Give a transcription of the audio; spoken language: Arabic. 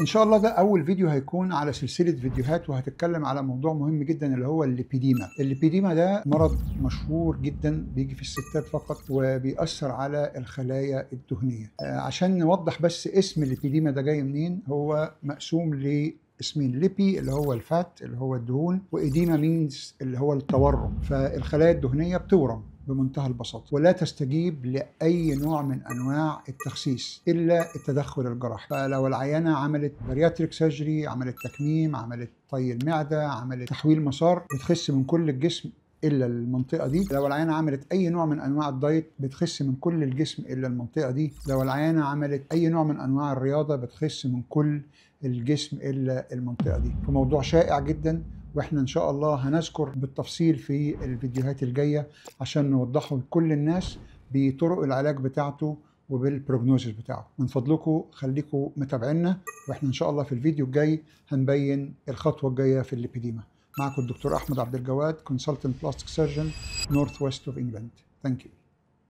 ان شاء الله ده اول فيديو هيكون على سلسله فيديوهات، وهتتكلم على موضوع مهم جدا اللي هو الليبيديما. الليبيديما ده مرض مشهور جدا بيجي في الستات فقط، وبيأثر على الخلايا الدهنيه. عشان نوضح بس اسم الليبيديما ده جاي منين، هو مقسوم اسمين: ليبي اللي هو الفات اللي هو الدهون، وإديما مينز اللي هو التورم. فالخلايا الدهنيه بتورم بمنتهى البساطة، ولا تستجيب لأي نوع من أنواع التخسيس إلا التدخل الجراحي. فلو العيانة عملت بارياتريك سيرجري، عملت تكميم، عملت طي المعدة، عملت تحويل مسار، بتخس من كل الجسم إلا المنطقة دي. لو العيانة عملت أي نوع من أنواع الدايت، بتخس من كل الجسم إلا المنطقة دي. لو العيانة عملت أي نوع من أنواع الرياضة، بتخس من كل الجسم إلا المنطقة دي. فموضوع شائع جدا، واحنا ان شاء الله هنذكر بالتفصيل في الفيديوهات الجاية عشان نوضحه لكل الناس بطرق العلاج بتاعته وبالبروجنوزيس بتاعه. من فضلكم خليكم متابعينا، واحنا ان شاء الله في الفيديو الجاي هنبين الخطوة الجاية في الليبيديما. معكم الدكتور احمد عبد الجواد، كونسلتنت بلاستيك سيرجن، نورث ويست اوف انجلاند. ثانك يو.